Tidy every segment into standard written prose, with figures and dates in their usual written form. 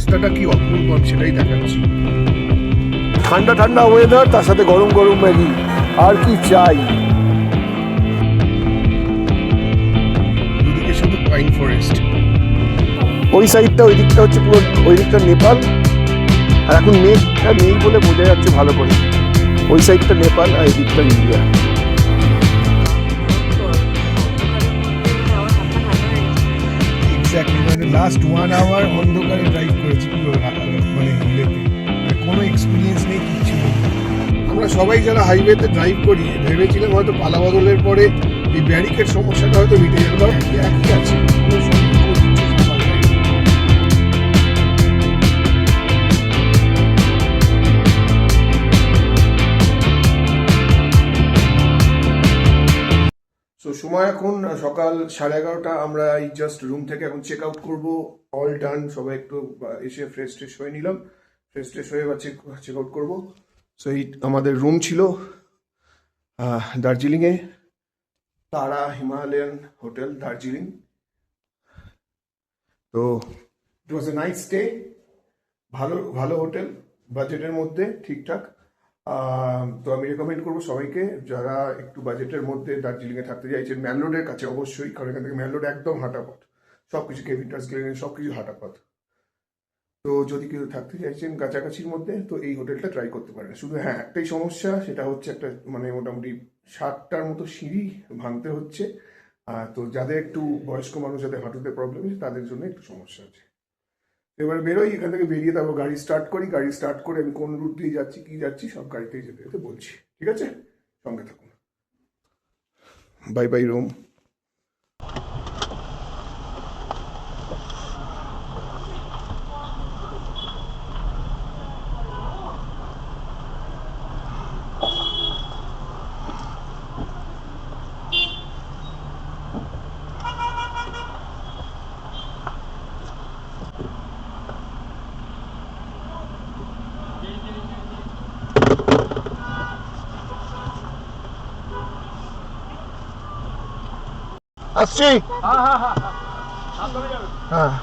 রাস্তাটা কি অপূর্ব সেটাই দেখাচ্ছি। ঠান্ডা ঠান্ডা ওয়েদার, তার সাথে গরম গরম ম্যাগি, আর কি চাই। দুদিকে শুধু পাইন ফরেস্ট। ওই সাইডটা, ওই দিকটা হচ্ছে পুরো, ওই দিকটা নেপাল, আর এখন মেঘটা নেই বলে বোঝা যাচ্ছে ভালো করে। ওই সাইডটা নেপাল আর এই দিকটা ইন্ডিয়া। এক্স্যাক্টলি, মানে লাস্ট 1 আওয়ার অন্ধকারে ড্রাইভ করেছি পুরো, মানে হিলেতে, কোনো এক্সপিরিয়েন্স নেই, কিচ্ছু নেই। আমরা সবাই যারা হাইওয়েতে ড্রাইভ করি ভেবেছিলাম হয়তো পালা বদলের পরে এই ব্যারিকেড সমস্যাটা হয়তো মিটে যাবে, একই আছে, কোনো সময় এখন সকাল 11:30। আমরা এই জাস্ট রুম থেকে এখন চেক আউট করবো। অল ডান, সবাই একটু এসে ফ্রেশ ট্রেশ হয়ে নিলাম, ফ্রেশ ট্রেশ হয়ে বা চেক আউট করবো। সো এই আমাদের রুম ছিল দার্জিলিংয়ে, তারা হিমালয়ান হোটেল দার্জিলিং। তো ইট ওয়াজ এ নাইস স্টে, ভালো ভালো হোটেল, বাজেটের মধ্যে ঠিকঠাক। তো আমি রেকমেন্ড করবো সবাইকে যারা একটু বাজেটের মধ্যে দার্জিলিংয়ে থাকতে চাইছেন, ম্যাল রোডের কাছে অবশ্যই, কারণ এখান থেকে ম্যাল রোড একদম হাঁটাপথ, সব কিছু কেভিনটাস গ্লেন সব কিছু হাঁটাপথ। তো যদি কেউ থাকতে চাইছেন কাছাকাছির মধ্যে তো এই হোটেলটা ট্রাই করতে পারেন। শুধু হ্যাঁ একটাই সমস্যা, সেটা হচ্ছে একটা মানে মোটামুটি 60টার মতো সিঁড়ি ভাঙতে হচ্ছে। তো যাদের একটু বয়স্ক মানুষ, যাদের হাঁটুতে প্রবলেম আছে তাদের জন্য একটু সমস্যা আছে। এবার বেরোই, এখান থেকে বেরিয়ে তারপর গাড়ি স্টার্ট করি। গাড়ি স্টার্ট করে আমি কোন রুট দিয়ে যাচ্ছি কি যাচ্ছি সব গাড়িতেই যেতে যেতে বলছি, ঠিক আছে? সঙ্গে থাকুন। Bye bye Rome. আসছি। হ্যাঁ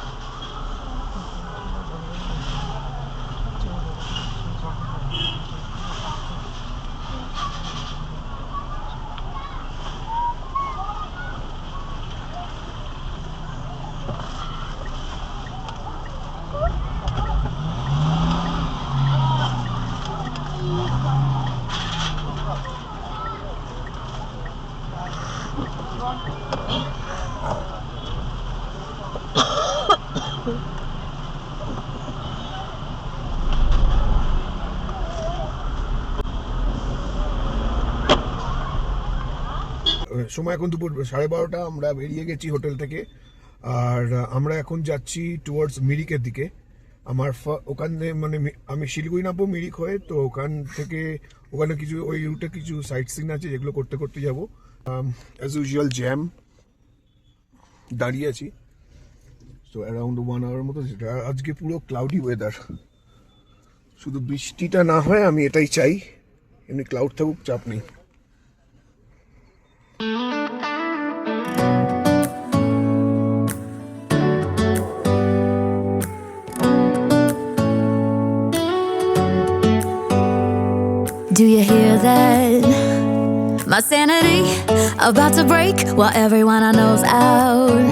সময় এখন দুপুর 12:30। আমরা বেরিয়ে গেছি হোটেল থেকে, আর আমরা এখন যাচ্ছি টুয়ার্ডস মিরিকের দিকে। আমার ওখানে মানে আমি শিলিগুড়ি নামবো মিরিক হয়ে, তো ওখান থেকে ওখানে কিছু ওই রুটে কিছু সাইট সিন আছে যেগুলো করতে করতে যাবো। অ্যাজ ইউজুয়াল জ্যাম, দাঁড়িয়ে আছি। তো অ্যারাউন্ড 1 আওয়ার মতো, যেটা আজকে পুরো ক্লাউডি ওয়েদার, শুধু বৃষ্টিটা না হয় আমি এটাই চাই, এমনি ক্লাউড থাকুক চাপ নেই। Do you hear that? My sanity about to break while everyone I know's out.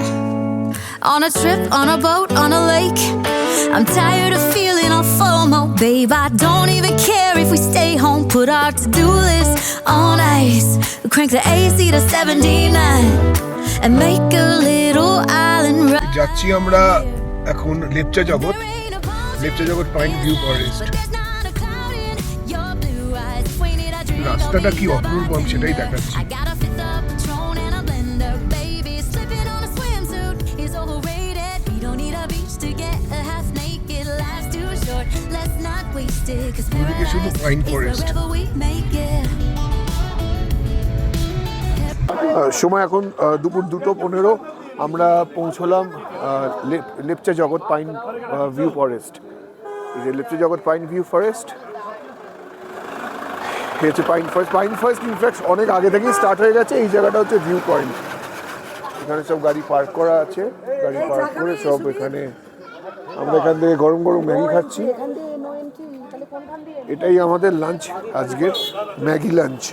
On a trip, on a boat, on a lake. I'm tired of feeling all FOMO, babe. I don't even care if we stay home. Put our to-do list on ice. We crank the AC to 79 and make a little island right. যাচ্ছি আমরা এখন লেপচা জগৎ, লেপচা জগৎ pine view forest. রাস্তাটা কি অপূর্ব আমি সেটাই দেখাচ্ছি। দুদিকে শুধু পাইন ফরেস্ট। সময় এখন দুপুর 2:15। আমরা পৌঁছলাম লেপচা জগৎ পাইন ভিউ ফরেস্ট। এই যে লেপচা জগৎ পাইন ভিউ ফরেস্ট, হচ্ছে pine forest. Pine forest in fact অনেক আগে থেকেই স্টার্ট হয়ে গেছে। এই জায়গাটা হচ্ছে ভিউ পয়েন্ট, এখানে সব গাড়ি পার্ক করা আছে, গাড়ি পার্ক করে সব এখানে আমরা এখান থেকে গরম গরম ম্যাগি খাচ্ছি। এখান দিয়ে নো এন্ট্রি, তাহলে কোনখান দিয়ে? এটাই আমাদের লাঞ্চ আজকের, ম্যাগি লাঞ্চ।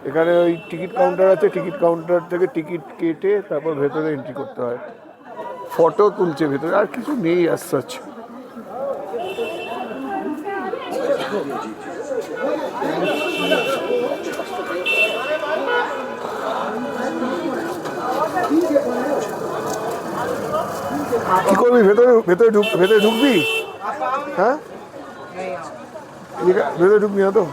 এখানে ওই টিকিট কাউন্টার আছে, টিকিট কাউন্টার থেকে টিকিট কেটে তারপর ভেতরে এন্ট্রি করতে হয়। ফটো তুলছে ভেতরে, আর কিছু নেই as such। কি করবি ভেতরে? ভেতরে ঢুকবি? হ্যাঁ, ভেতরে ঢুকবি না তো?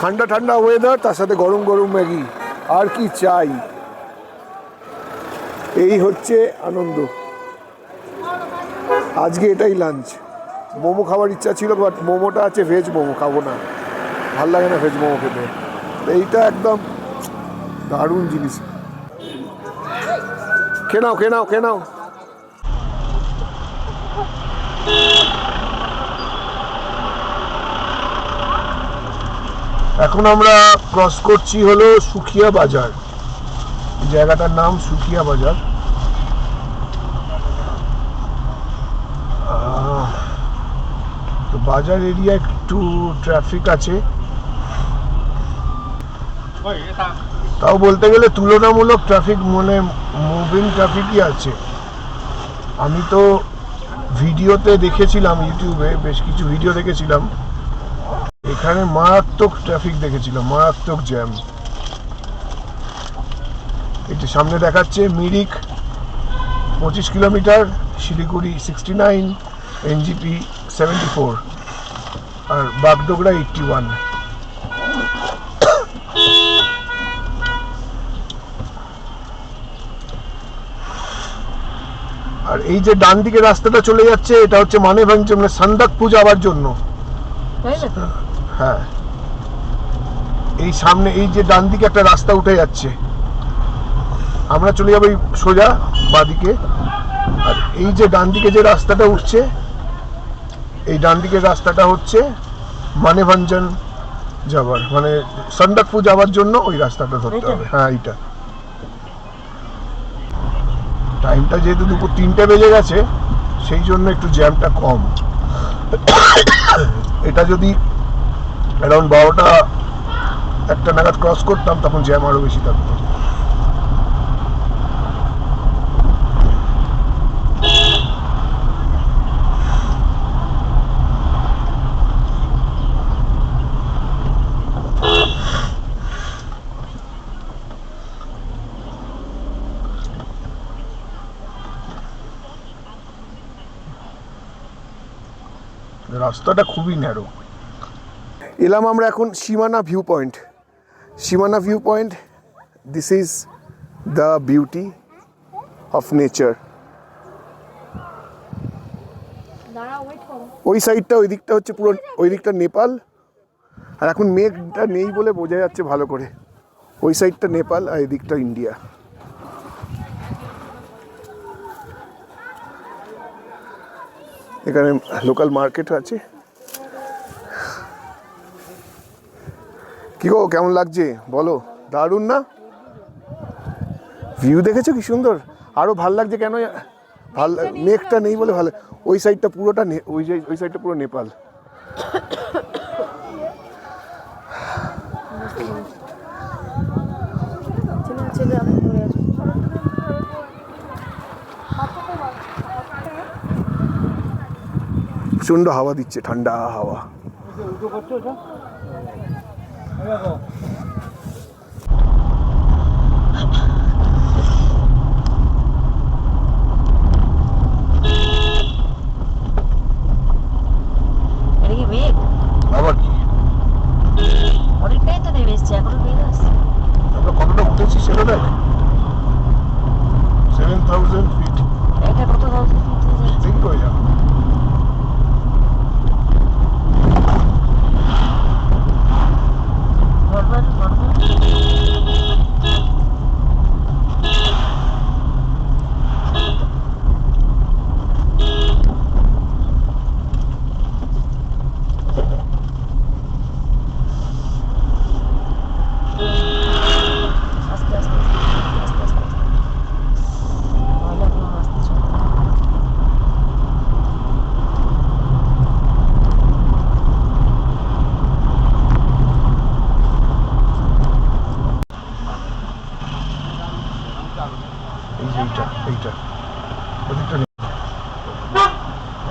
ঠান্ডা ঠান্ডা ওয়েদার, তার সাথে গরম গরম ম্যাগি, আর কি চাই? এই হচ্ছে আনন্দ। আজকে এটাই লাঞ্চ। মোমো খাওয়ার ইচ্ছা ছিল, বাট মোমোটা আছে ভেজ মোমো, খাবো না, ভাল লাগে না ভেজ মোমো খেতে। এইটা একদম দারুণ জিনিস। খেয়ে নাও। এখন আমরা ক্রস করছি হলো সুখিয়া বাজার। জায়গাটার নাম সুখিয়া বাজার। তো বাজার এরিয়া একটু ট্রাফিক আছে, তাও বলতে গেলে তুলনামূলক ট্রাফিক, মানে মুভিং ট্রাফিকই আছে। আমি তো ভিডিওতে দেখেছিলাম, ইউটিউবে বেশ কিছু ভিডিও দেখেছিলাম, এখানে মারাত্মক ট্রাফিক দেখেছিলাম, মারাত্মক জ্যাম। এটা সামনে দেখাচ্ছে মিরিক 25 কিলোমিটার, শিলিগুড়ি 69, এনজিপি 74, আর বাগডোগরা 81। আর এই যে ডান দিকে রাস্তাটা চলে যাচ্ছে, এটা হচ্ছে মানেভঞ্জ, মানে সান্দাকপু যাওয়ার জন্য। হ্যাঁ, এই সামনে এই যে ডান দিকে একটা রাস্তা উঠে যাচ্ছে, আমরা চলে যাবো সোজা বাঁদিকে। আর এই যে ডান দিকে যে রাস্তাটা উঠছে, এই ডান দিকের রাস্তাটা হচ্ছে মানেভঞ্জন যাবার, মানে সান্দাকপু যাওয়ার জন্য ওই রাস্তাটা ধরতে হবে। হ্যাঁ, এইটা। টাইমটা যেহেতু দুপুর 3টে বেজে গেছে, সেই জন্য একটু জ্যামটা কম। এটা যদি অ্যারাউন্ড 12টা 1টা নাগাদ ক্রস করতাম, তখন জ্যাম আরো বেশি থাকতো। রাস্তাটা খুবই ন্যারো। এলাম আমরা এখন সীমানা ভিউ পয়েন্ট। সীমানা view point, this is the beauty of nature. ওই সাইডটা, ওই দিকটা হচ্ছে পুরো, ওই দিকটা নেপাল। আর এখন মেঘটা নেই বলে বোঝা যাচ্ছে ভালো করে। ওই সাইডটা নেপাল আর এই দিকটা ইন্ডিয়া। এখানে লোকাল মার্কেট আছে। কি গো, কেমন লাগছে বলো? দারুণ না? ভিউ দেখেছো কি সুন্দর? আরো ভাল লাগছে কেন? মেঘটা নেই বলে ভালো। ওই সাইডটা পুরোটা, ওই সাইডটা পুরো নেপাল। প্রচন্ড হাওয়া দিচ্ছে, ঠান্ডা হাওয়া। আবার কি অনেকটাই তো নেমে এসছে, এখনো মেঘ আসছে। আমরা কতটা উঠেছি সেটা দেখ, 7000 ফিট। এটা কত ঠিক হয়ে যাবে। ধর্ম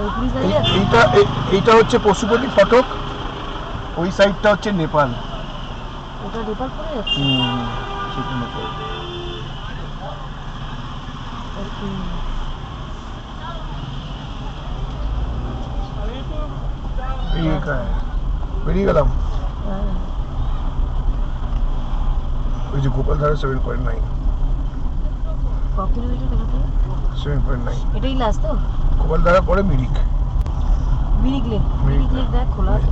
ওই পুলিশ দাঁড়িয়ে আছে? এইটা হচ্ছে পশুপতি ফটক, ওই সাইডটা হচ্ছে নেপাল। ওটা নেপাল পড়ে যাচ্ছে? সেখানে তো বেরিয়ে গেলাম। ওই যে গোপালধারা 7.9, ক কিলোমিটার দেখাতে? 7.9 এটাই লাস্ট তো? গোপালধারা পরে মিরিক। মিরিক লেক, মিরিক লেক দেখ খোলা আছে।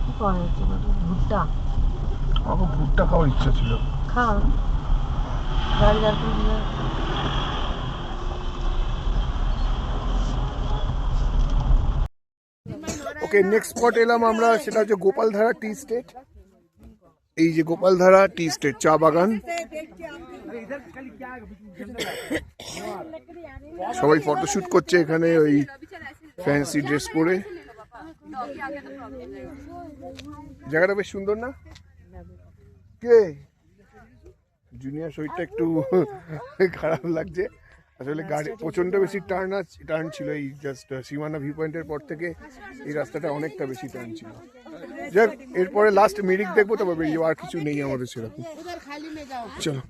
কি করা হচ্ছে ভুট্টা? আমার ভুট্টা খাওয়ার ইচ্ছা ছিল। খা, গাড়ি দাঁড় করে নিয়ে। ওকে, নেক্সট স্পট এলাম আমরা, সেটা হচ্ছে গোপালধারা টি স্টেট। এই যে গোপালধারা টি স্টেট চা বাগান। সবাই ফটোশুট করছে এখানে ওই ফ্যান্সি ড্রেস পরে। জায়গাটা বেশ সুন্দর না? কে জুনিয়র শরীরটা একটু খারাপ লাগছে আসলে, গাড়ি প্রচন্ড বেশি টার্ন ছিল। এই জাস্ট সীমানা ভিউ পয়েন্টের পর থেকে এই রাস্তাটা অনেকটা বেশি টার্ন ছিল। যাক, এরপরে লাস্ট মিরিক দেখবো, তারপর বেরিয়ে যাবো। আর কিছু নেই আমাদের সেরকম। চলো।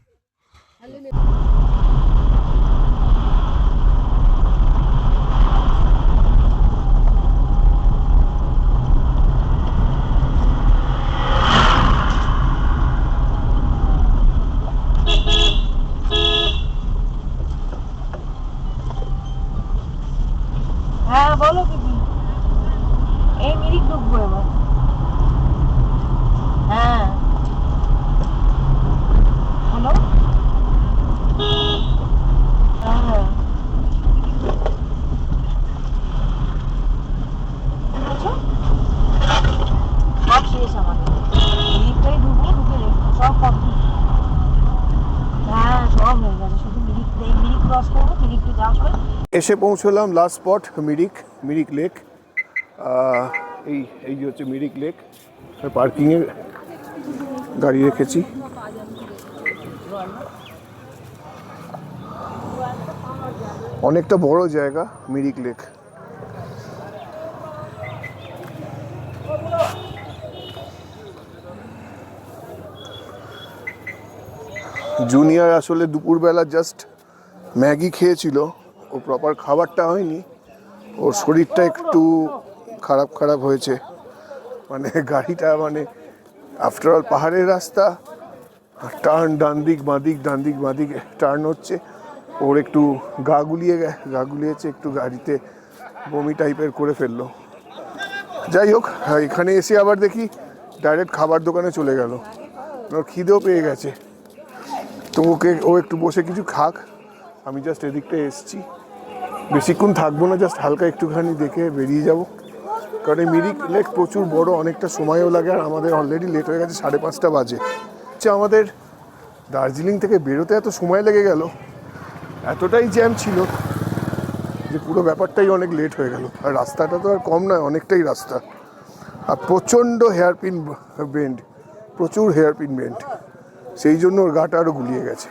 হ্যাঁ বলো দিদি, এই মিরিক ঢুকবো এবার। হ্যাঁ হ্যালো, হ্যাঁ সব শেষ আমাদের, মিরিকটাই ঢুকবো, ঢুকে দেখবো সব কমপ্লিট। হ্যাঁ সব হয়ে গেছে, শুধু মিরিক ক্রস করবো, মিরিকটা যাওয়ার সময়। এসে পৌঁছলাম লাস্ট স্পট মিরিক লেক। এই যে হচ্ছে মিরিক লেক। পার্কিংয়ে গাড়ি রেখেছি। অনেকটা বড় জায়গা মিরিক লেক। জুনিয়র আসলে দুপুরবেলা জাস্ট ম্যাগি খেয়েছিল, ও প্রপার খাবারটা হয়নি, ওর শরীরটা একটু খারাপ হয়েছে। মানে গাড়িটা মানে আফটার অল পাহাড়ের রাস্তা, টার্ন ডান দিক বাঁ দিক টার্ন হচ্ছে, ওর একটু গা গুলিয়েছে, একটু গাড়িতে বমি টাইপের করে ফেললো। যাই হোক, এখানে এসে আবার দেখি ডাইরেক্ট খাবার দোকানে চলে গেল। ওর খিদেও পেয়ে গেছে, তো ও একটু বসে কিছু খাক। আমি জাস্ট এদিকটা এসছি, বেশিক্ষণ থাকবো না, জাস্ট হালকা একটুখানি দেখে বেরিয়ে যাব। কারণ এই মিরিক লেক প্রচুর বড়, অনেকটা সময়ও লাগে, আর আমাদের অলরেডি লেট হয়ে গেছে, 5:30 বাজে। আমাদের দার্জিলিং থেকে বেরোতে এত সময় লেগে গেল, এতটাই জ্যাম ছিল যে পুরো ব্যাপারটাই অনেক লেট হয়ে গেল। আর রাস্তাটা তো আর কম নয়, অনেকটাই রাস্তা, আর প্রচণ্ড হেয়ারপিন বেন্ড, সেই জন্য ওর গাটা আরও গুলিয়ে গেছে।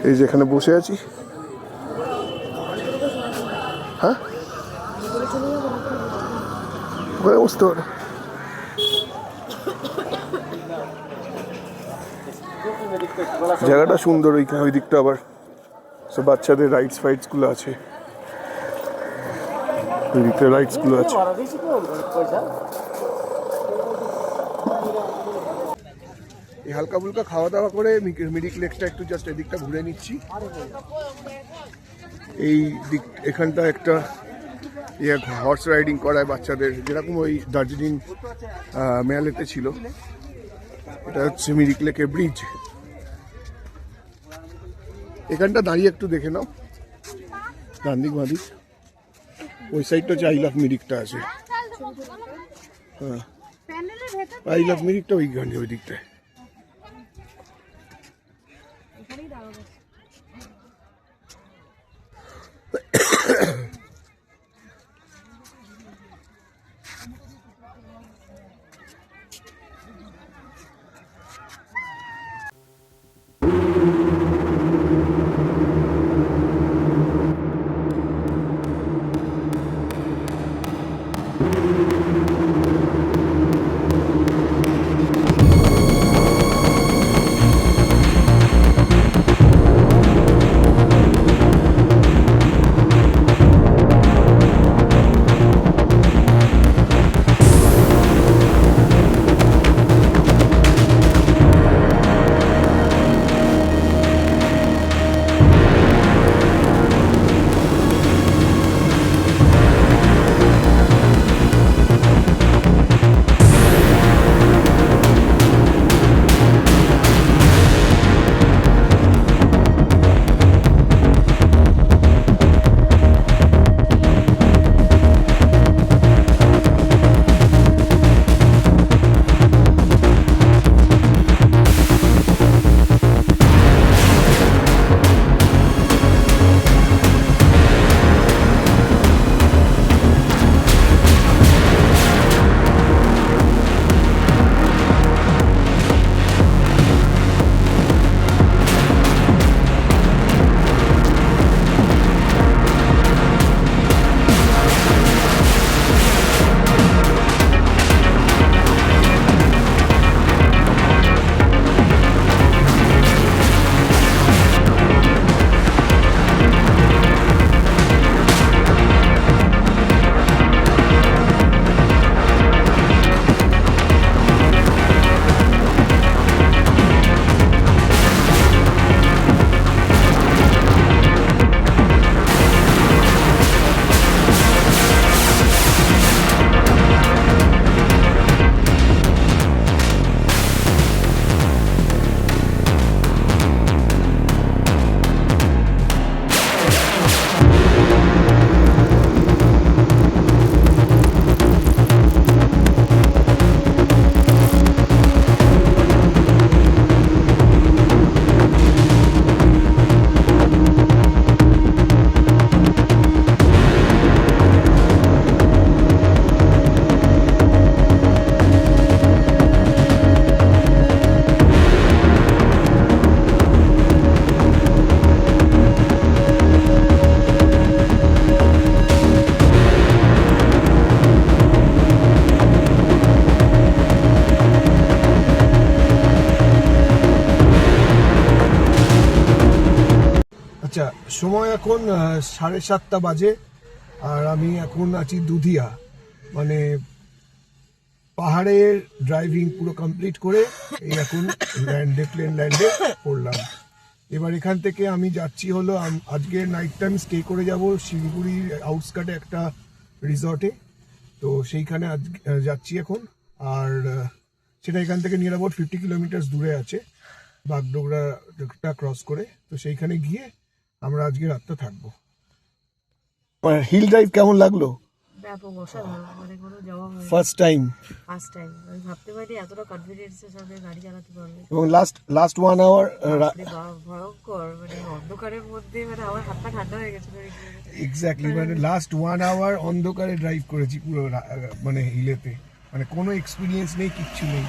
এই যেখানে বসে আছি, হ্যাঁ ওখানে বসতে পারে। জায়গাটা সুন্দর, ওই দিকটা আবার সব বাচ্চাদের রাইডসগুলো আছে, ওই দিকটা রাইডসগুলো আছে। এই হালকা ফুলকা খাওয়া দাওয়া করে মিরিক লেকটা একটু জাস্ট এদিকটা ঘুরে নিচ্ছি। এই দিক এখানটা একটা হর্স রাইডিং করায় বাচ্চাদের, যেরকম ওই দার্জিলিং মেয়ালেতে ছিল। এটা হচ্ছে মিরিক লেকের ব্রিজ। এখানটা দাঁড়িয়ে একটু দেখে নাও, ডান দিক বাঁ দিক, ওই সাইডটা হচ্ছে আই লাভ মিরিকটা আছে। হ্যাঁ, আই লাভ মিরিকটা ওই দিকটায়। এখন 7:30 বাজে, আর আমি এখন আছি দুধিয়া, মানে পাহাড়ের ড্রাইভিং পুরো কমপ্লিট করে এই এখন প্লেন ল্যান্ডে পড়লাম। এবার এখান থেকে আমি যাচ্ছি হলো আজকে নাইট টাইম স্টে করে যাব শিলিগুড়ির আউটস্কার্টে একটা রিসর্টে। তো সেইখানে আজ যাচ্ছি এখন, আর সেটা এখান থেকে নিয়ার অ্যাবাউট 50 কিলোমিটার দূরে আছে, বাগডোগরাটা ক্রস করে। তো সেইখানে গিয়ে আমরা আজকে রাতটা থাকবো। হিল ড্রাইভ কেমন লাগলো? ব্যাপক অসাধারণ, মানে কোনো জবাব নেই। ফার্স্ট টাইম ফার্স্ট টাইম আমি ভাবতে পারি এতটা কনফিডেন্সের সাথে গাড়ি চালাতে পারবে। এবং লাস্ট 1 আওয়ার বাপরে বাপ, ভয়ঙ্কর, মানে অন্ধকারের মধ্যে মানে আমার হাত পা ঠান্ডা হয়ে গেছিল। এক্স্যাক্টলি, মানে লাস্ট 1 আওয়ার অন্ধকারে ড্রাইভ করেছি পুরো মানে হিলেতে, মানে কোনো এক্সপিরিয়েন্স নেই, কিচ্ছু নেই,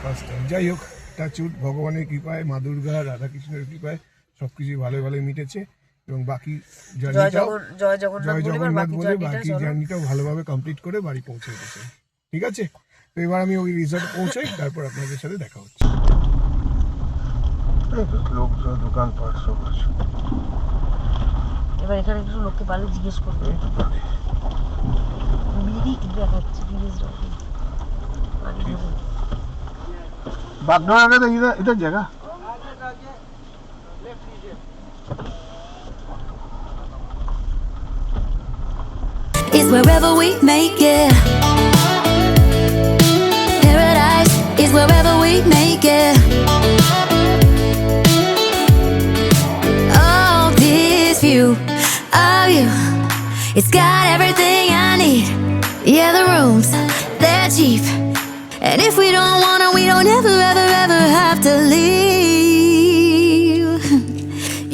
ফার্স্ট টাইম। যাই হোক, টাচউড, ভগবানের কৃপায়, মা দুর্গা, রাধাকৃষ্ণের কৃপায় সবকিছু ভালো ভালো মিটেছে, এবং বাকি জার্নিটাও জয় জয় জগন্নাথ বলে বাকি জার্নিটাও ভালোভাবে কমপ্লিট করে বাড়ি পৌঁছে গেছে। ঠিক আছে, তো এবার আমি ওই রিসর্টে পৌঁছাই, তারপর আপনাদের সাথে দেখা হচ্ছে। লোকজন, দোকানপাট সব আছে। এবার এখানে কিছু লোককে পারলে জিজ্ঞেস করবে। মিরিক দেখাচ্ছে, বাগডোগরা এটা জায়গা। Is wherever we make it. Paradise is wherever we make it. Oh, this view of you, it's got everything I need. Yeah, the rooms, they're cheap. And if we don't wanna, we don't ever, ever, ever have to leave.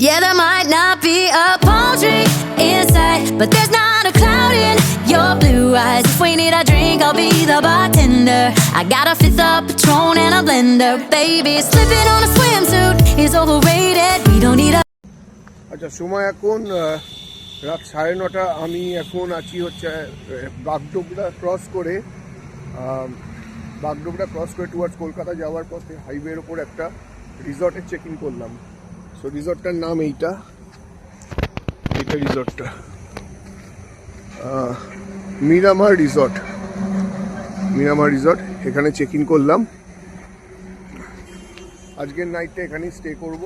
Yeah, there might not be a palm tree inside, but there's not a cloud in your blue eyes. If we need a drink, I'll be the bartender. I got a fifth of Patron and a blender. Baby, slipping on a swimsuit is overrated. We don't need a... আচ্ছা, সময় এখন রাত 9:30। আমি এখন আছি হচ্ছে Bagdogra cross করে towards Kolkata যাওয়ার পথে হাইওয়ের ওপর একটা রিসর্টে চেক ইন করলাম। সো রিসর্টটার নাম এইটা রিসর্টটা মিরামার রিসর্ট। এখানে চেক ইন করলাম। আজকের নাইটটা এখানেই স্টে করব।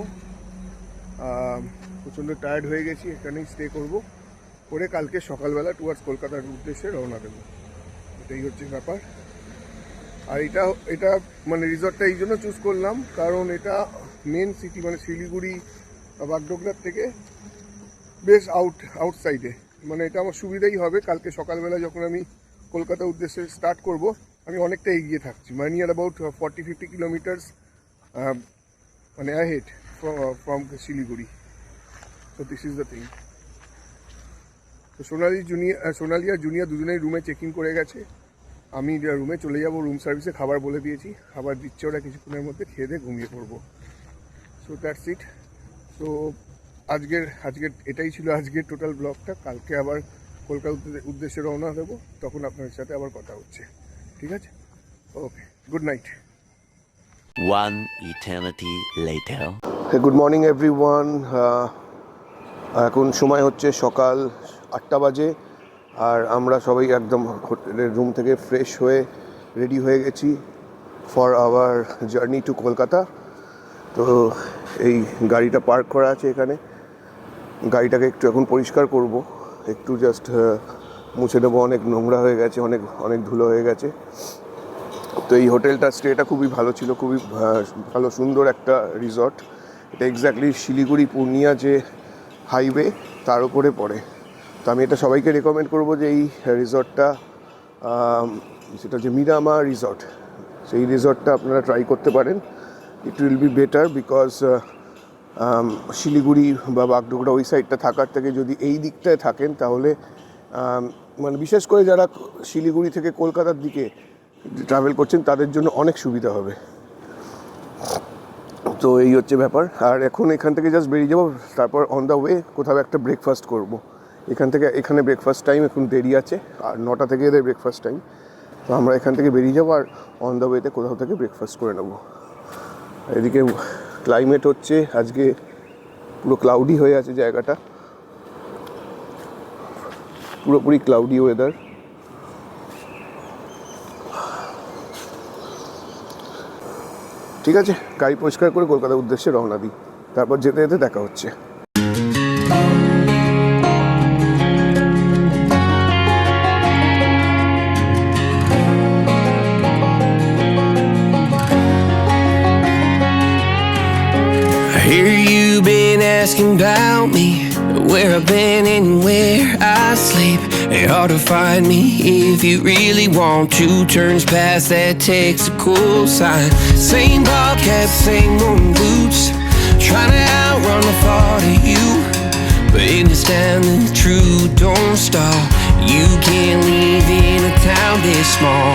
প্রচণ্ড টায়ার্ড হয়ে গেছি, এখানেই স্টে করব, করে কালকে সকালবেলা টুয়ার্ডস কলকাতার উদ্দেশ্যে রওনা দেবো। এটাই হচ্ছে ব্যাপার। আর এটা মানে রিসর্টটা এই জন্য চুজ করলাম কারণ এটা মেন সিটি, মানে শিলিগুড়ি বা বাগডোগরার থেকে বেশ আউটসাইডে, মানে এটা আমার সুবিধাই হবে। কালকে সকালবেলা যখন আমি কলকাতার উদ্দেশ্যে স্টার্ট করব, আমি অনেকটা এগিয়ে থাকছি, মানে নিয়ার অ্যাবাউট 40-50 কিলোমিটার্স মানে ahead from Siliguri. So this is the thing. তো সোনালি আর জুনিয়া দুজনেই রুমে চেক ইন করে গেছে। আমি রুমে চলে যাব, রুম সার্ভিসে খাবার বলে দিয়েছি, খাবার দিচ্ছে ওরা, কিছুক্ষণের মধ্যে খেয়ে দিয়ে ঘুমিয়ে পড়বো। So that's it. সো আজকের এটাই ছিল আজকের টোটাল ব্লগটা। কালকে আবার কলকাতার উদ্দেশ্যে রওনা দেবো, তখন আপনাদের সাথে আবার কথা হচ্ছে। ঠিক আছে, okay, good night. One eternity later. Good morning everyone. এখন সময় হচ্ছে সকাল 8টা বাজে, আর আমরা সবাই একদম হোটেলের রুম থেকে ফ্রেশ হয়ে রেডি হয়ে গেছি for our journey to Kolkata. তো এই গাড়িটা পার্ক করা আছে এখানে, গাড়িটাকে একটু এখন পরিষ্কার করব, একটু জাস্ট মুছে দেবো, অনেক নোংরা হয়ে গেছে, অনেক ধুলো হয়ে গেছে। তো এই হোটেলটা স্টেটা খুবই ভালো ছিল, খুবই ভালো সুন্দর একটা রিসর্ট। এটা এক্স্যাক্টলি শিলিগুড়ি পূর্ণিয়া যে হাইওয়ে তার উপরে পড়ে। তো আমি এটা সবাইকে রেকমেন্ড করবো যে এই রিসর্টটা, সেটা যে মিরামার রিসর্ট, সেই রিসর্টটা আপনারা ট্রাই করতে পারেন। It will be better because Siliguri বা বাগডোগরা ওই সাইডটা থাকার থেকে যদি এই দিকটায় থাকেন, তাহলে মানে বিশেষ করে যারা শিলিগুড়ি থেকে কলকাতার দিকে ট্রাভেল করছেন তাদের জন্য অনেক সুবিধা হবে। তো এই হচ্ছে ব্যাপার। আর এখন এখান থেকে জাস্ট বেরিয়ে যাবো, তারপর অন দ্য ওয়ে কোথাও একটা ব্রেকফাস্ট করব। এখানে ব্রেকফাস্ট টাইম এখন দেরি আছে, আর 9টা থেকে এদের ব্রেকফাস্ট টাইম। তো আমরা এখান থেকে বেরিয়ে যাবো, আর অন দ্য ওয়েতে কোথাও থেকে ব্রেকফাস্ট করে নেবো। এদিকে ক্লাইমেট হচ্ছে আজকে পুরো ক্লাউডি হয়ে আছে জায়গাটা, পুরোপুরি ক্লাউডি ওয়েদার। ঠিক আছে, গাড়ি পরিষ্কার করে কলকাতার উদ্দেশ্যে রওনা দিই, তারপর যেতে যেতে দেখা হচ্ছে। I hear you been asking about me, where I've been and where I sleep. It's hard to find me if you really want to. Turns past that takes a cool sign. Same ball cap, same moon boots, trying to outrun the thought of you. But in this town the truth don't stop. You can't live in a town this small.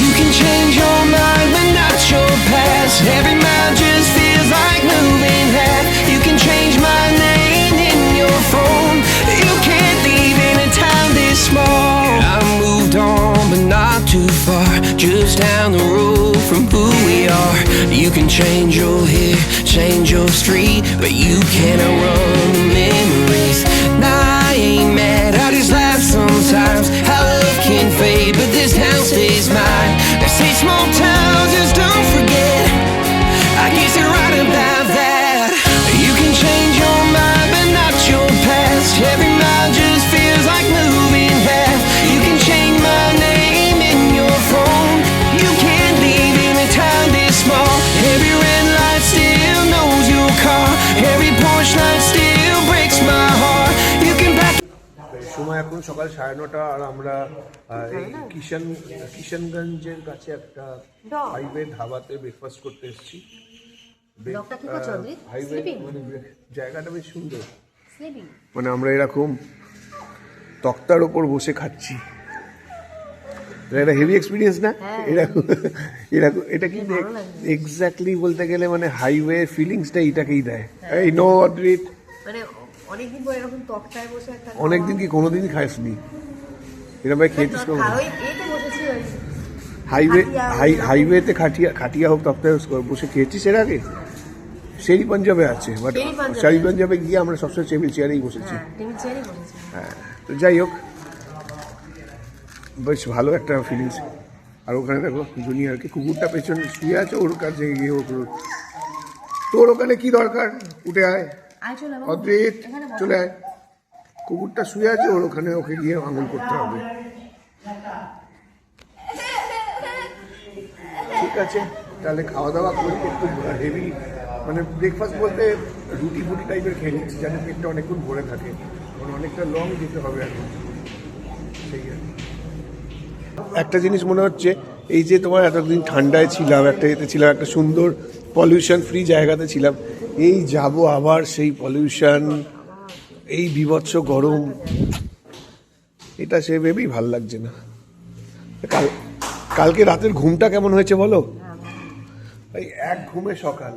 You can change your mind but not your past. Every mile just feels like moving half. You can change my name in your phone. You can't leave in a town this small. I moved on but not too far, just down the road from who we are. You can change your hair, change your street, but you can't outrun the memories. Nah, I ain't mad, I just laugh sometimes. How love can fade, but this town stays mine. They say small towns just don't forget. I guess you're right about that. You can change your mind, but not your past. Every mile just feels like moving half. You can change my name in your phone. You can't leave in a town this small. Every red light still knows your car. Every porch light still breaks my heart. You can back. সময় এখন সকাল 9:30 আর আমরা এই কিষানগঞ্জের কাছে একটা highway ধাবাতে breakfast করতে এসেছি। Highway মানে জায়গাটা বেশ সুন্দর, মানে আমরা এরকম তক্তার ওপর বসে খাচ্ছি, এটা হেভি এক্সপিরিয়েন্স না? এরকম এরকম এটা কি এক্স্যাক্টলি বলতে গেলে মানে হাইওয়ে ফিলিংসটা এটাকেই দেয়। এই নো অদ্রিত, মানে অনেকদিন পরে এরকম তক্তায় বসে একটা অনেকদিন কি কোনোদিনই খাইসনি এরকম ভাই খেয়েছিস? এইতে বসেছি ওই হাইওয়েতে খাটিয়া হোক তক্তায় বসে খেয়েছিস এর আগে? শেরি পাঞ্জাবে আছে, বাট শেরি পাঞ্জাবে গিয়ে আমরা সবসময় টেবিল চেয়ারেই বসেছি। হ্যাঁ, তো যাই হোক, বেশ ভালো একটা ফিলিংস। আর ওখানে দেখো জুনিয়রকে কুকুরটা পেছনে শুয়ে আছে, ওর কাছে গিয়ে তোর ওখানে কি দরকার, উঠে আয় অদ্রিত, চলে আয়। কুকুরটা শুয়ে আছে, ওর ওখানে ওকে গিয়ে আঙুল করতে হবে। ঠিক আছে, তাহলে খাওয়া দাওয়া করি, একটু হেভি মানে ব্রেকফাস্ট বলতে রুটি ফুটি টাইপের খেয়ে নিচ্ছি, যাতে পেটটা অনেকক্ষণ ভরে থাকে, মানে অনেকটা লং যেতে হবে এখন। সেই একটা জিনিস মনে হচ্ছে, এই যে তোমার এতদিন ঠান্ডায় ছিলাম, একটা এতে ছিলাম, একটা সুন্দর পলিউশন ফ্রি জায়গাতে ছিলাম, এই যাব আবার সেই পলিউশন, এই বীভৎস গরম, এটা সে ভেবেই ভাল লাগছে না। কালকে রাতের ঘুমটা কেমন হয়েছে বলো? এই এক ঘুমে সকাল,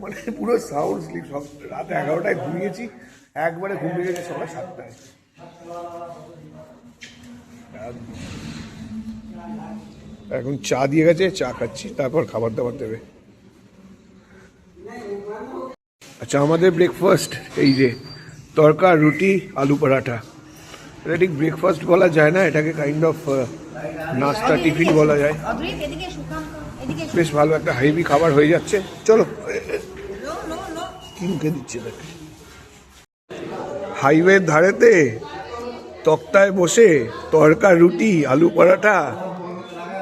মানে পুরো সাউন্ড স্লিপ। সব রাত 11টায় ঘুমিয়েছি, একবারে ঘুম ভেঙে গেছে সকাল 7টায়। এখন চা দিয়ে গেছে, চা খাচ্ছি, তারপর খাবার দাবার দেবে। আচ্ছা, আমাদের ব্রেকফাস্ট এই যে তড়কা, রুটি, আলু পরাঠা। এটা ঠিক ব্রেকফাস্ট বলা যায় না, এটাকে কাইন্ড অফ নাস্তা টিফিন বলা যায়। বেশ ভালো একটা হেভি খাবার হয়ে যাচ্ছে। চলো, কি মুখে দিচ্ছে তাকে। হাইওয়ের ধারেতে তক্তায় বসে তড়কা, রুটি, আলু পরাঠা,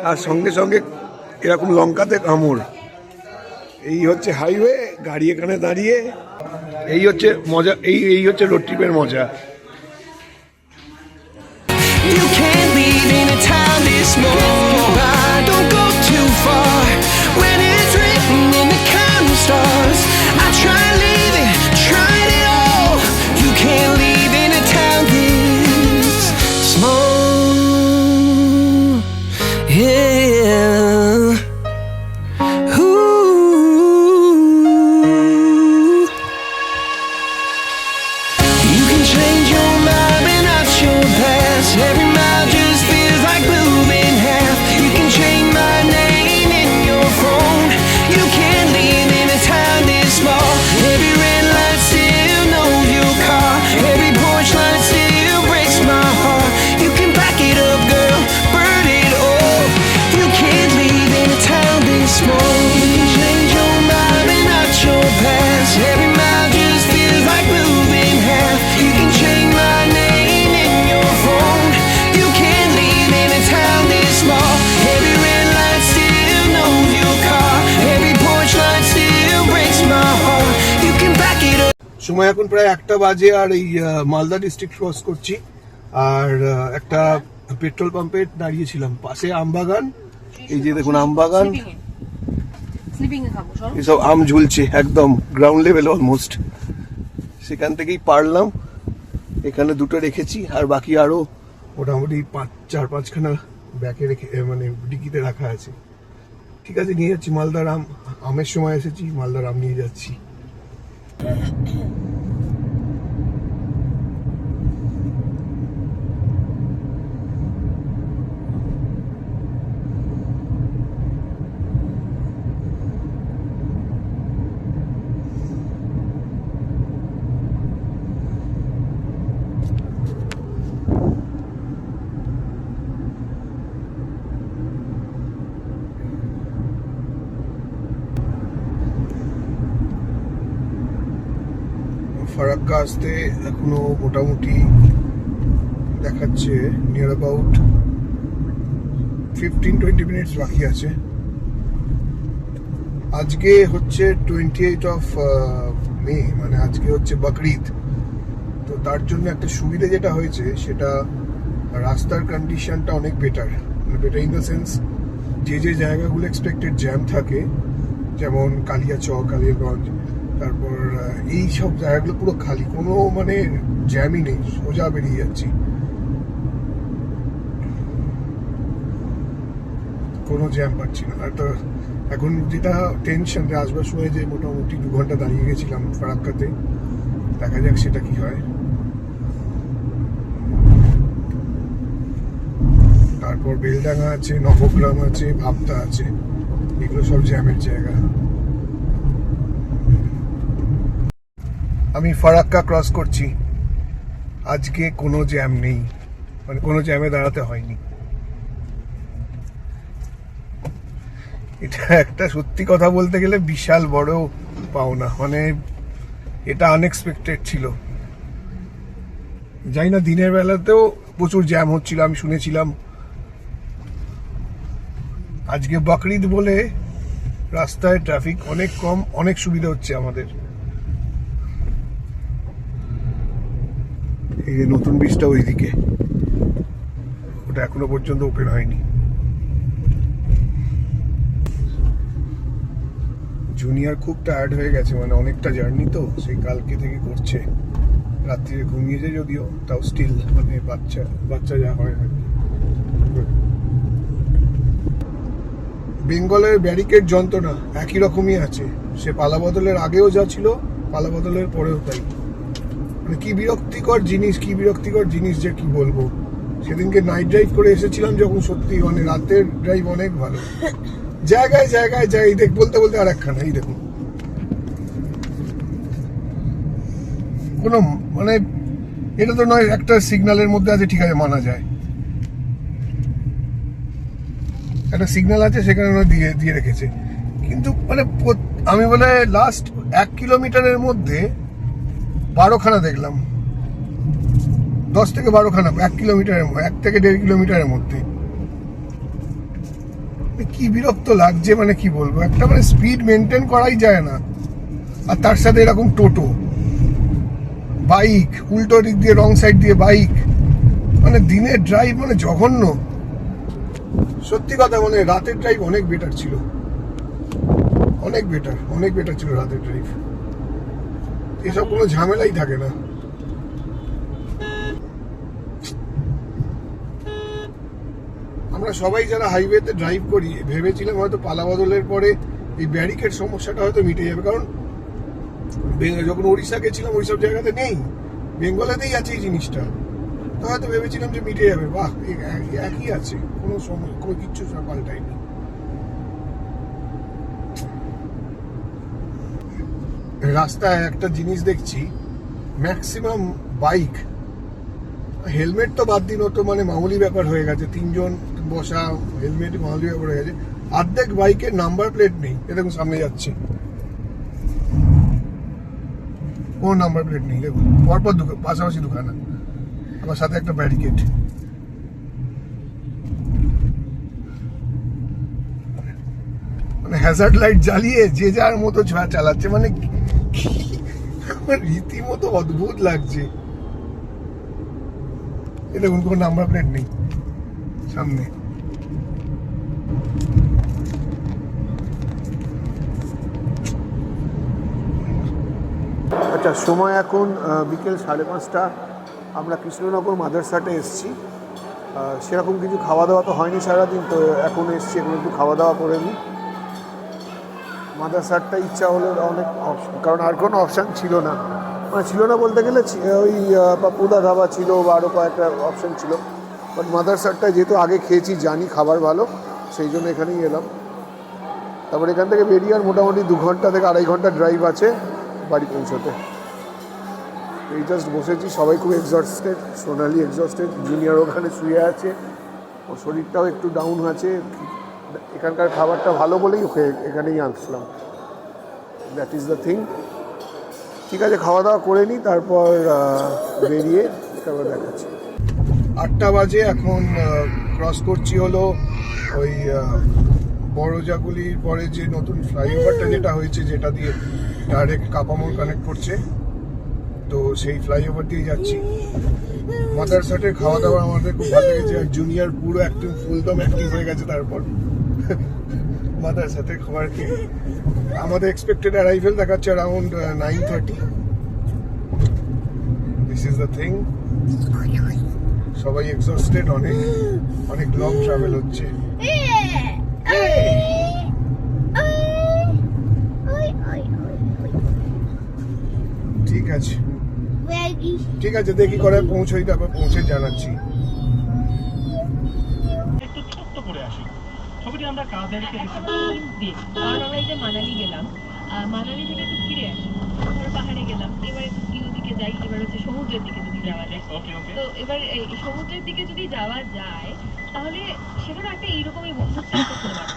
আর সঙ্গে সঙ্গে এরকম লঙ্কাতে কামড়। এই হচ্ছে হাইওয়ে, গাড়ি এখানে দাঁড়িয়ে, এই হচ্ছে মজা, এই হচ্ছে রোড ট্রিপের মজা। You can't leave in a town this small. Don't go too far when it's written in the counting stars. I tried leaving, tried it all. You can't leave in a town this small. Yeah. Ooh. You can change your mind but not your past. Every mile just feels like moving half. You can change সময় এখন প্রায় 1টা বাজে, আর এই Malda district cross করছি। আর একটা petrol পাম্পে দাঁড়িয়েছিলাম, পাশে আমবাগান, এই যে দেখুন আমবাগান, স্লিপিং এ খাবো সব। এসব আম ঝুলছে একদম গ্রাউন্ড লেভেল অলমোস্ট। সেখান থেকেই পারলাম, এখানে দুটো রেখেছি, আর বাকি আরো মোটামুটি 4-5খানা ব্যাকে রেখে মানে ডিকিতে রাখা আছে। ঠিক আছে, নিয়ে যাচ্ছি মালদার আম। আমের সময় এসেছি, মালদার আম নিয়ে যাচ্ছি। ফারাক্কা আসতে এখনো মোটামুটি দেখাচ্ছে নিয়ার অ্যাবাউট 15-20 মিনিটস বাকি আছে। আজকে হচ্ছে 28 অফ মে, মানে আজকে হচ্ছে বকরিদ। তো তার জন্য একটা সুবিধা যেটা হয়েছে, সেটা রাস্তার কন্ডিশনটা অনেক বেটার। মানে বেটার ইন দ্য সেন্স, যে যে জায়গাগুলো এক্সপেক্টেড জ্যাম থাকে, যেমন কালিয়াচক, কালিয়াগঞ্জ, তারপর এই সব জায়গাগুলো পুরো খালি, কোনো মানে জ্যামই নেই, সোজা বেরিয়ে যাচ্ছি, কোনো জ্যাম পাচ্ছি না। আর তো এখন যেটা টেনশন, আসবার সময় যে মোটামুটি 2 ঘন্টা দাঁড়িয়ে গেছিলাম ফারাক্কাতে, দেখা যাক সেটা কি হয়। তারপর বেলডাঙ্গা আছে, নবগ্রাম আছে, ভাবতা আছে, এগুলো সব জ্যামের জায়গা। আমি ফারাক্কা ক্রস করছি, আজকে কোনো জ্যাম নেই, মানে কোনো জ্যামে দাঁড়াতে হয়নি। এটা একটা সত্যি কথা বলতে গেলে বিশাল বড় পাওনা, মানে এটা আনএক্সপেক্টেড ছিল। জানি না, দিনের বেলাতেও প্রচুর জ্যাম হচ্ছিল, আমি শুনেছিলাম। আজকে বকরিদ বলে রাস্তায় ট্রাফিক অনেক কম, অনেক সুবিধা হচ্ছে আমাদের। এই যে নতুন ব্রিজটা ওইদিকে, ওটা এখনো পর্যন্ত ওপেন হয়নি। জুনিয়র খুব টায়ার্ড হয়ে গেছে, মানে অনেকটা জার্নি তো, সেই কালকে থেকে করছে। রাত্রিরে ঘুমিয়েছে যদিও, তাও স্টিল মানে বাচ্চা যা হয় আর কি। বেঙ্গলের ব্যারিকেড যন্ত্রণা একই রকমই আছে, সে পালা বদলের আগেও যা ছিল, পালা বদলের পরেও তাই। মানে কি বিরক্তিকর জিনিস যে কি বলবো। সেদিনকে নাইট ড্রাইভ করে এসেছিলাম যখন, সত্যি মানে রাতের ড্রাইভ অনেক ভালো। জায়গায় যাই বলতে আর একখানা, এই দেখুন, কোনো মানে এটা তো নয়, একটা সিগন্যালের মধ্যে আছে, ঠিক আছে, মানা যায়, একটা সিগন্যাল আছে, সেখানে দিয়ে রেখেছে। কিন্তু মানে আমি বলে লাস্ট 1 কিলোমিটারের মধ্যে 12খানা দেখলাম, 10 থেকে 12খানা 1 কিলোমিটারের, 1 থেকে 1.5 কিলোমিটারের মধ্যে। কি বিরক্ত লাগছে, মানে কি বলবো, একটা মানে স্পিড মেনটেন করাই যায় না। আর তার সাথে এরকম টোটো, বাইক, উল্টো দিক দিয়ে রং সাইড দিয়ে বাইক, মানে দিনের ড্রাইভ মানে জঘন্য। সত্যি কথা, মানে রাতের ড্রাইভ অনেক বেটার ছিল, অনেক বেটার ছিল রাতের ড্রাইভ। এসব কোনো ঝামেলাই থাকে না। আমরা সবাই যারা হাইওয়েতে ড্রাইভ করি, ভেবেছিলাম হয়তো পালা বদলের পরে এই ব্যারিকেড সমস্যাটা হয়তো মিটে যাবে, কারণ যখন উড়িষ্যা গেছিলাম ওইসব জায়গাতে নেই, বেঙ্গলেতেই আছে এই জিনিসটা। তো হয়তো ভেবেছিলাম যে মিটে যাবে, বাহ, একই আছে, কোনো সময় কোনো কিচ্ছু পাল্টায়নি। রাস্তায় একটা জিনিস দেখছি, ম্যাক্সিমাম বাইক, হেলমেট তো বাদ দিন, তো মানে মামুলি ব্যাপার হয়ে গেছে, 3 জন বসা, হেলমেট মামুলি ব্যাপার হয়ে গেছে। অর্ধেক বাইকের নাম্বার প্লেট নেই, এরকম সামনে যাচ্ছে, কোনো নাম্বার প্লেট নেই, দেখুন পরপর পাশাপাশি দুখানা, আমার সাথে একটা ব্যারিকেড। মানে হ্যাজার্ড লাইট জ্বালিয়ে যে যার মতো চালাচ্ছে, মানে আমার রীতিমতো অদ্ভুত লাগছে। এটা কোনো নাম্বার প্লেট নেই সামনে। আচ্ছা, সময় এখন বিকেল 5:30। আমরা কৃষ্ণনগর মাদারসাটে এসেছি। সেরকম কিছু খাওয়া দাওয়া তো হয়নি সারাদিন, তো এখন এসেছি, এখন একটু খাওয়া দাওয়া করে নিই। মাদারসাটটা ইচ্ছা হলো অনেক অপশন, কারণ আর কোনো অপশান ছিল না, মানে ছিল না বলতে গেলে ওই পাপুদা ধাবা ছিল বা আরও কয়েকটা অপশান ছিল, বাট মাদারসাটটায় যেহেতু আগে খেয়েছি, জানি খাবার ভালো, সেই জন্য এখানেই এলাম। তারপর এখান থেকে বেরিয়ে আর মোটামুটি 2 ঘন্টা থেকে 2.5 ঘন্টা ড্রাইভ আছে বাড়ি পৌঁছতে। এই জাস্ট বসেছি, সবাই খুব এক্সস্টেড, সোনালি এক্সস্টেড, জুনিয়র ওখানে শুয়ে আছে, ওর শরীরটাও একটু ডাউন আছে। এখানকার খাবারটা ভালো বলেই ওকে এখানেই আসলাম, দ্যাট ইজ দ্য থিং। ঠিক আছে, খাওয়া দাওয়া করে নিই, তারপর বেরিয়ে তারপর দেখাচ্ছি। 8টা বাজে এখন। ক্রস করছি হলো ওই বড়জাগুলির পরে যে নতুন ফ্লাইওভারটা যেটা হয়েছে, যেটা দিয়ে ডাইরেক্ট কাপামোড় কানেক্ট করছে, তো সেই ফ্লাইওভার দিয়ে যাচ্ছি। মাদারসাটের খাওয়া দাওয়া আমাদের খুব ভালো লেগেছে, আর জুনিয়র পুরো একদম ফুলদম অ্যাক্টিভ হয়ে গেছে। তারপর মাদারসাটের খাবার খেয়ে আমাদের এক্সপেক্টেড অ্যারাইভেল দেখাচ্ছে around 9:30। This is the thing. সবাই এক্সস্টেড, অনেক লং ট্রাভেল হচ্ছে। ঠিক আছে, দেখি করে পৌঁছই, তারপর পৌঁছে জানাচ্ছি। একটু ছোট্ট করে আসি ছবিটি আমরা কাদেরকে দিন, কারণ আমরা এই যে মানালি গেলাম, মানালি থেকে একটু ফিরে আসি, ধরো পাহাড়ে গেলাম, এবার একটু ভিউ দিকে যাই, এবার হচ্ছে সমুদ্রের দিকে যদি যাওয়া যায়। তো এবার এই সমুদ্রের দিকে যদি যাওয়া যায়, তাহলে সেখানে একটা এইরকমই বন্ধুত্ব করতে পারবো।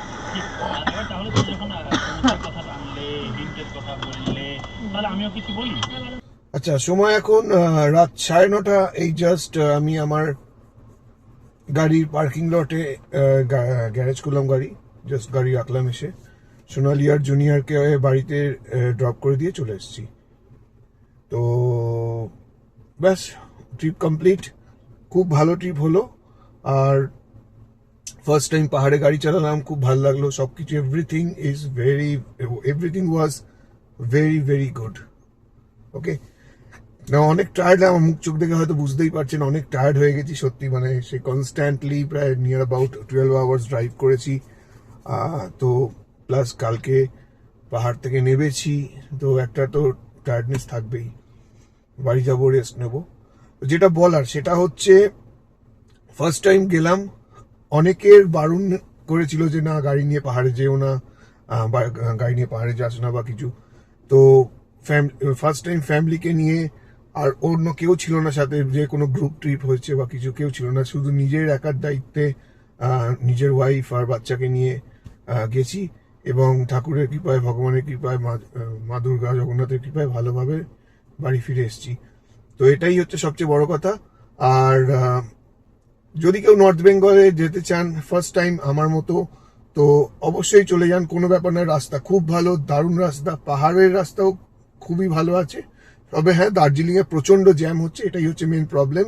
এবার তাহলে তুমি যখন সমুদ্রের কথা টানলে, দিনটের কথা বললে, তাহলে আমিও কিছু বলি। আচ্ছা, সময় এখন রাত 9:30। এই জাস্ট আমি আমার গাড়ির পার্কিং লটে গ্যারেজ করলাম, জাস্ট গাড়ি রাখলাম, এসে সোনালি আর জুনিয়রকে বাড়িতে ড্রপ করে দিয়ে চলে এসেছি। তো ব্যাস, ট্রিপ কমপ্লিট। খুব ভালো ট্রিপ হলো, আর ফার্স্ট টাইম পাহাড়ে গাড়ি চালালাম, খুব ভালো লাগলো সব কিছু। Everything was very very good. Okay, না অনেক টায়ার্ড, আমার মুখ চোখ দেখে হয়তো বুঝতেই পারছেন, অনেক টায়ার্ড হয়ে গেছি সত্যি। মানে সে কনস্ট্যান্টলি প্রায় নিয়ার অ্যাবাউট 12 আওয়ার্স ড্রাইভ করেছি, তো প্লাস কালকে পাহাড় থেকে নেমেছি, তো একটা তো টায়ার্ডনেস থাকবেই। বাড়ি যাবো, রেস্ট নেবো। যেটা বলার সেটা হচ্ছে, ফার্স্ট টাইম গেলাম, অনেকের বারণ করেছিল যে না গাড়ি নিয়ে পাহাড়ে যেও না, গাড়ি নিয়ে পাহাড়ে যাস না বা কিছু। তো ফার্স্ট টাইম ফ্যামিলিকে নিয়ে, আর অন্য কেউ ছিল না সাথে, যে কোনো গ্রুপ ট্রিপ হয়েছে বা কিছু, কেউ ছিল না, শুধু নিজের একার দায়িত্বে নিজের ওয়াইফ আর বাচ্চাকে নিয়ে গেছি, এবং ঠাকুরের কৃপায়, ভগবানের কৃপায়, মা দুর্গা জগন্নাথের কৃপায় ভালোভাবে বাড়ি ফিরে এসেছি। তো এটাই হচ্ছে সবচেয়ে বড় কথা। আর যদি কেউ নর্থ বেঙ্গলে যেতে চান ফার্স্ট টাইম আমার মতো, তো অবশ্যই চলে যান, কোনো ব্যাপার না। রাস্তা খুব ভালো, দারুণ রাস্তা, পাহাড়ের রাস্তাও খুবই ভালো আছে। তবে হ্যাঁ, দার্জিলিংয়ে প্রচণ্ড জ্যাম হচ্ছে, এটাই হচ্ছে মেন প্রবলেম।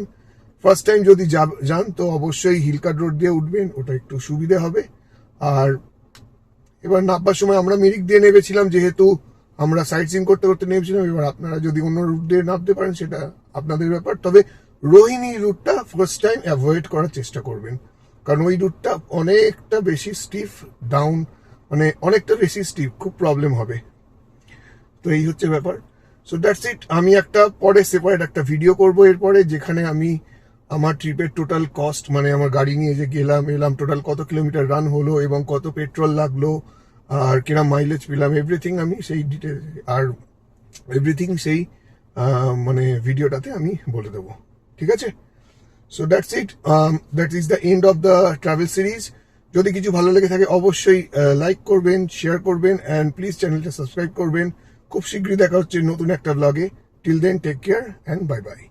ফার্স্ট টাইম যদি যান তো অবশ্যই হিলকাট রোড দিয়ে উঠবেন, ওটা একটু সুবিধে হবে। আর এবার নামবার সময় আমরা মিরিক দিয়ে নেমেছিলাম, যেহেতু আমরা সাইট সিইং করতে করতে নেমেছিলাম। এবার আপনারা যদি অন্য রুট দিয়ে নামতে পারেন সেটা আপনাদের ব্যাপার। তবে রোহিণী রুটটা ফার্স্ট টাইম অ্যাভয়েড করার চেষ্টা করবেন, কারণ ওই রুটটা অনেকটা বেশি স্টিফ, ডাউন, মানে অনেকটা বেশি স্টিফ, খুব প্রবলেম হবে। তো এই হচ্ছে ব্যাপার। So that's it. আমি একটা পরে সেপারেট একটা ভিডিও করব এরপরে, যেখানে আমি আমার ট্রিপের টোটাল কস্ট, মানে আমার গাড়ি নিয়ে যে গেলাম এলাম, টোটাল কত কিলোমিটার রান হলো এবং কত পেট্রোল লাগলো আর কিরম মাইলেজ পেলাম, এভরিথিং আমি সেই ডিটেল আর এভরিথিং সেই মানে ভিডিওটাতে আমি বলে দেবো। ঠিক আছে? So that's it. That is the end of the travel series. যদি কিছু ভালো লেগে থাকে অবশ্যই লাইক করবেন, শেয়ার করবেন, অ্যান্ড প্লিজ চ্যানেলটা সাবস্ক্রাইব করবেন। খুব শীঘ্রই দেখা হচ্ছে নতুন একটা ব্লগে। Till then, take care and bye bye.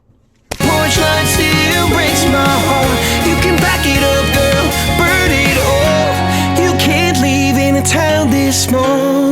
Porch light still breaks my heart. You can back it up, girl, burn it off. You can't leave in a town this small.